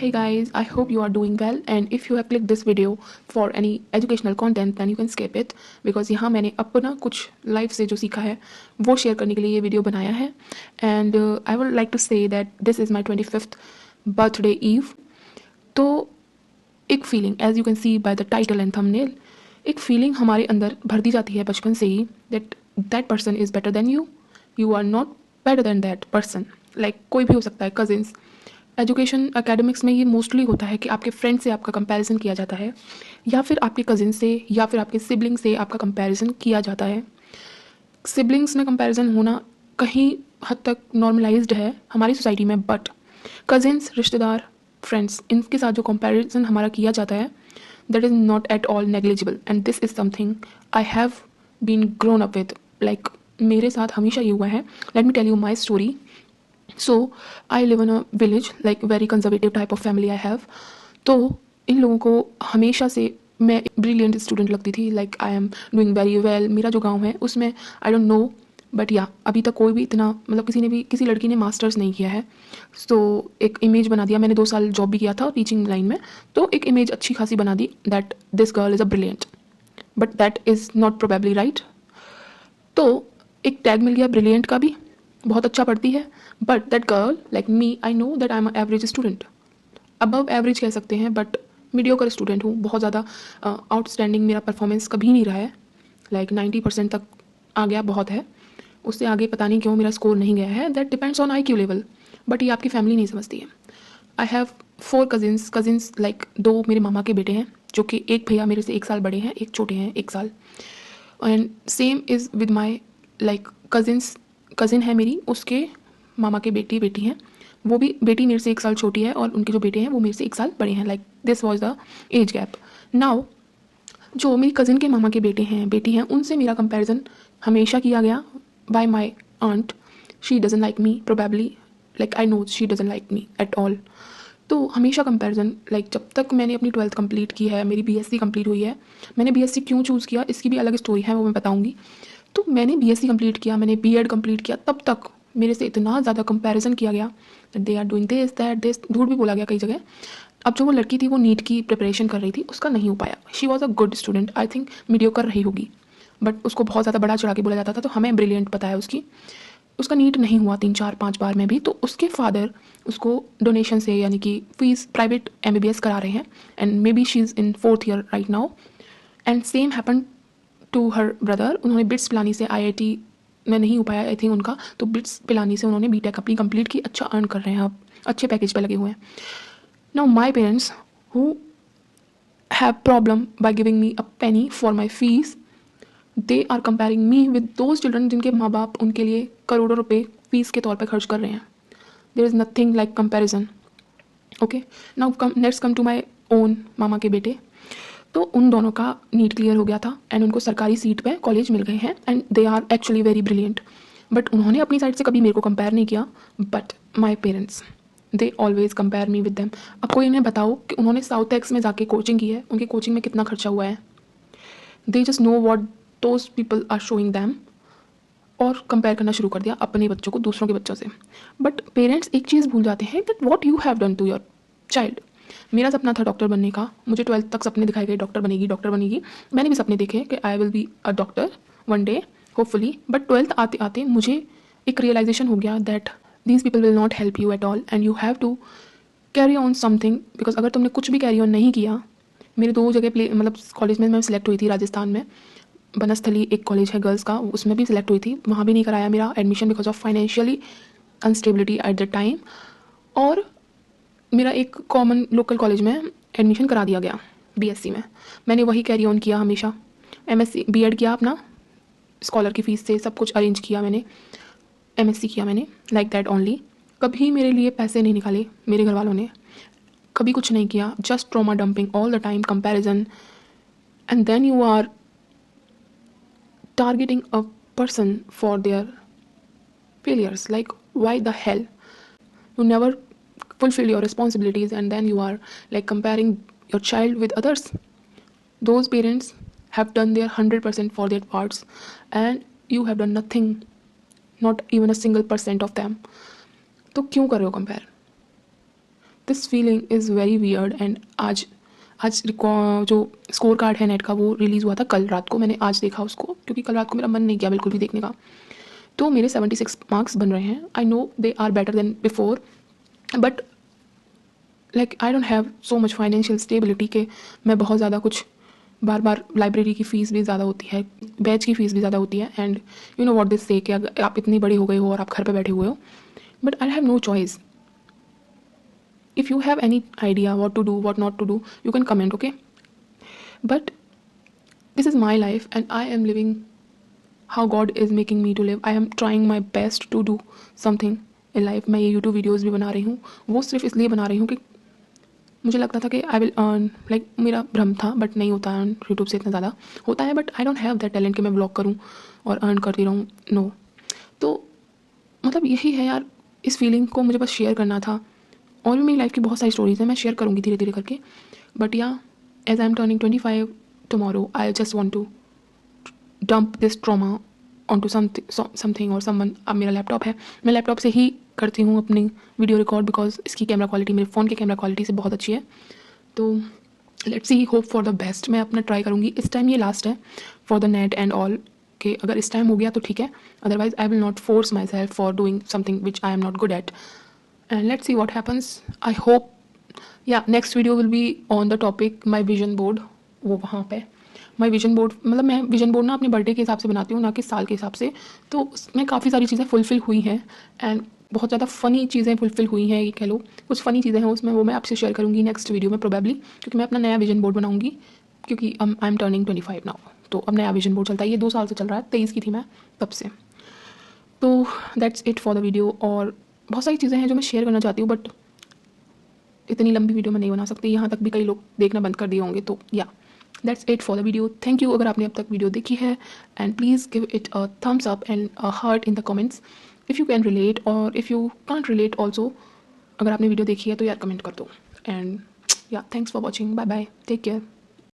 Hey guys, I hope you are doing well, and if you have clicked this video for any educational content then you can skip it because यहाँ मैंने अपना कुछ life से जो सीखा है वो शेयर करने के लिए ये वीडियो बनाया है and I would like to say that this is my 25th birthday eve. तो एक feeling as you can see by the title and thumbnail, एक फीलिंग हमारे अंदर भर दी जाती है बचपन से ही that that person is better than you, you are not better than that person. Like कोई भी हो सकता है, कजिन्स, एजुकेशन एकेडमिक्स में ये मोस्टली होता है कि आपके फ्रेंड से आपका कंपैरिजन किया जाता है या फिर आपके कजिन से या फिर आपके सिबलिंग से आपका कंपैरिजन किया जाता है। सिबलिंग्स में कंपैरिजन होना कहीं हद तक नॉर्मलाइज्ड है हमारी सोसाइटी में, बट कजिन्स, रिश्तेदार, फ्रेंड्स, इनके साथ जो कंपैरिजन हमारा किया जाता है that is not at all negligible and this is something I have been grown up with. Like मेरे साथ हमेशा ये हुआ है। Let me tell you my story. So I live in a village, like very conservative type of family I have. तो इन लोगों को हमेशा से मैं ब्रिलियंट स्टूडेंट लगती थी। Like I am doing very well. मेरा जो गांव है उसमें आई डोंट नो बट या अभी तक कोई भी इतना मतलब किसी लड़की ने मास्टर्स नहीं किया है। सो एक इमेज बना दिया। मैंने 2 साल जॉब भी किया था टीचिंग लाइन में, तो एक इमेज अच्छी खासी बना दी that this girl is a brilliant, but that is not probably right. तो एक टैग मिल गया ब्रिलियंट का भी, बहुत अच्छा पढ़ती है, but that girl like me, I know that I am average student, above average कह सकते हैं, बट मीडियोकर स्टूडेंट हूँ। बहुत ज़्यादा आउटस्टैंडिंग मेरा परफॉर्मेंस कभी नहीं रहा है। लाइक 90% तक आ गया बहुत है, उससे आगे पता नहीं क्यों मेरा स्कोर नहीं गया है। That depends on IQ level, but ये आपकी फैमिली नहीं समझती है। आई हैव 4 कजिन्स लाइक 2 मेरे मामा के बेटे हैं जो कि एक भैया मेरे से 1 साल बड़े हैं, एक छोटे हैं 1 साल। And same is with my like cousin है मेरी, उसके मामा के बेटी हैं, वो भी बेटी मेरे से 1 साल छोटी है और उनके जो बेटे हैं वो मेरे से 1 साल बड़े हैं। Like this was the age gap. Now जो मेरी कज़िन के मामा के बेटी हैं उनसे मेरा कंपैरिजन हमेशा किया गया by my aunt. She doesn't like me probably, like I know she doesn't like me at all. तो हमेशा कंपैरिजन, लाइक जब तक मैंने अपनी 12th कंप्लीट की है, मेरी BSc कंप्लीट हुई है। मैंने BSc क्यों चूज़ किया इसकी भी अलग स्टोरी है, वो मैं बताऊंगी। तो मैंने BSc कंप्लीट किया, मैंने B.Ed कंप्लीट किया, तब तक मेरे से इतना ज़्यादा कंपैरिजन किया गया they are doing this that this, झूठ भी बोला गया कई जगह। अब जो वो लड़की थी वो नीट की प्रिपरेशन कर रही थी, उसका नहीं हो पाया। She was a good student, I think mediocre रही होगी, बट उसको बहुत ज़्यादा बड़ा चढ़ा के बोला जाता था, तो हमें ब्रिलियंट पता है उसकी। उसका नीट नहीं हुआ 3 4 5 बार में भी, तो उसके फादर उसको डोनेशन से यानी कि फीस प्राइवेट MBBS करा रहे हैं and maybe she is in 4th year right now. And same happen to her brother. उन्होंने बिट्स पिलानी से IIT में नहीं हो पाया आई थिंक उनका, तो बिट्स पिलानी से उन्होंने B.Tech अपनी कंप्लीट की, अच्छा अर्न कर रहे हैं, अब अच्छे पैकेज पे लगे हुए हैं। Now my parents who have problem by giving me a penny for my fees, they are comparing me with those children जिनके माँ बाप उनके लिए करोड़ों रुपए फीस के तौर पर खर्च कर रहे हैं। There is nothing like comparison. Okay, now let's come to my own मामा के बेटे। तो उन दोनों का नीट क्लियर हो गया था एंड उनको सरकारी सीट पे कॉलेज मिल गए हैं and they are actually very brilliant, but उन्होंने अपनी साइड से कभी मेरे को कंपेयर नहीं किया, but my parents they always compare me with them. अब कोई इन्हें बताओ कि उन्होंने साउथ एक्स में जाके कोचिंग की है, उनकी कोचिंग में कितना खर्चा हुआ है। They just know what those people are showing them, और कंपेयर करना शुरू कर दिया अपने बच्चों को दूसरों के बच्चों से। बट पेरेंट्स एक चीज़ भूल जाते हैं that what you have done to your child. मेरा सपना था डॉक्टर बनने का, मुझे 12th तक सपने दिखाए गए डॉक्टर बनेगी डॉक्टर बनेगी। मैंने भी सपने देखे कि I will be a doctor one day hopefully, but 12th आते आते मुझे एक रियलाइजेशन हो गया that these people will not help you at all and you have to carry on something, because अगर तुमने कुछ भी कैरी ऑन नहीं किया। मेरे 2 जगह मतलब कॉलेज में मैं सिलेक्ट हुई थी राजस्थान में, बनस्थली एक कॉलेज है गर्ल्स का, उसमें भी सिलेक्ट हुई थी, वहाँ भी नहीं कराया मेरा admission because of financially unstability at the time. और मेरा एक कॉमन लोकल कॉलेज में एडमिशन करा दिया गया BSc में। मैंने वही कैरी ऑन किया हमेशा, MSc B.Ed किया अपना, स्कॉलर की फ़ीस से सब कुछ अरेंज किया मैंने, MSc किया मैंने, लाइक दैट ओनली। कभी मेरे लिए पैसे नहीं निकाले मेरे घर वालों ने, कभी कुछ नहीं किया, just trauma dumping all the time, comparison. And then you are targeting a person for their failures. Like, why the hell? You never fulfill your responsibilities and then you are like comparing your child with others. Those parents have done their 100% for their parts and you have done nothing, not even a single percent of them. तो क्यों कर रहे हो compare? This feeling is very weird. And आज जो score card है net का वो रिलीज़ हुआ था कल रात को, मैंने आज देखा उसको, क्योंकि कल रात को मेरा मन नहीं किया बिल्कुल भी देखने का। तो मेरे 76 मार्क्स बन रहे हैं। I know they are better than before, but like I don't have so much financial stability कि मैं बहुत ज़्यादा कुछ बार बार लाइब्रेरी की फ़ीस भी ज़्यादा होती है, बैच की फ़ीस भी ज़्यादा होती है। And you know what this से कि अगर आप इतनी बड़ी हो गई हो और आप घर पे बैठे हुए हो, but I have no choice. If you have any idea what to do, what not to do, you can comment, okay? But this is my life and I am living how God is making me to live. I am trying my best to do something in life. मैं ये YouTube videos भी बना रही हूँ, वो सिर्फ इसलिए बना रही हूँ कि मुझे लगता था कि आई विल अर्न, लाइक मेरा भ्रम था, बट नहीं होता अर्न यूट्यूब से इतना ज़्यादा। होता है but I don't have that talent कि मैं ब्लॉग करूँ और अर्न करती रहूँ, नो। तो मतलब यही है यार, इस फीलिंग को मुझे बस शेयर करना था। और भी मेरी लाइफ की बहुत सारी स्टोरीज हैं, मैं शेयर करूँगी धीरे धीरे करके। But yeah, as I am turning 25 tomorrow, I just want to dump this trauma on to something or someone. अब मेरा लैपटॉप है, मैं लैपटॉप से ही करती हूँ अपनी वीडियो रिकॉर्ड, बिकॉज इसकी कैमरा क्वालिटी मेरे फ़ोन की कैमरा क्वालिटी से बहुत अच्छी है। तो let's see, hope for the best. मैं अपना ट्राई करूँगी, इस टाइम ये लास्ट है for the net and all, कि अगर इस टाइम हो गया तो ठीक है, otherwise I will not force my self for doing something which I am not good at. And let's see what happens. I hope, yeah, next video will be on the topic my vision board. वो वहाँ पे my vision board, मतलब मैं vision board ना अपने birthday के हिसाब से बनाती हूँ, ना कि साल के हिसाब से। तो उसमें काफ़ी सारी चीज़ें फुलफ़िल हुई हैं एंड बहुत ज़्यादा फ़नी चीज़ें फुलफ़िल हुई हैं, ये कह लो। कुछ फ़नी चीज़ें हैं उसमें, वो मैं आपसे शेयर करूँगी नेक्स्ट वीडियो में प्रोबेबली, क्योंकि मैं अपना नया विजन बोर्ड बनाऊँगी, क्योंकि आई एम टर्निंग 25 नाउ। तो अब नया विजन बोर्ड चलता है, ये 2 साल से चल रहा है, 23 की थी मैं तब से। तो that's it for the video. और बहुत सारी चीज़ें हैं जो मैं शेयर करना चाहती हूँ, बट इतनी लंबी वीडियो मैं नहीं बना सकती, यहाँ तक भी कई लोग देखना बंद कर दिए होंगे। तो yeah, that's it for the video. Thank you अगर आपने अब तक वीडियो देखी है, and please give it a thumbs up and a heart in the comments if you can relate, और if you can't relate also, अगर आपने video देखी है तो यार कमेंट कर दो। And yeah, thanks for watching, bye bye, take care.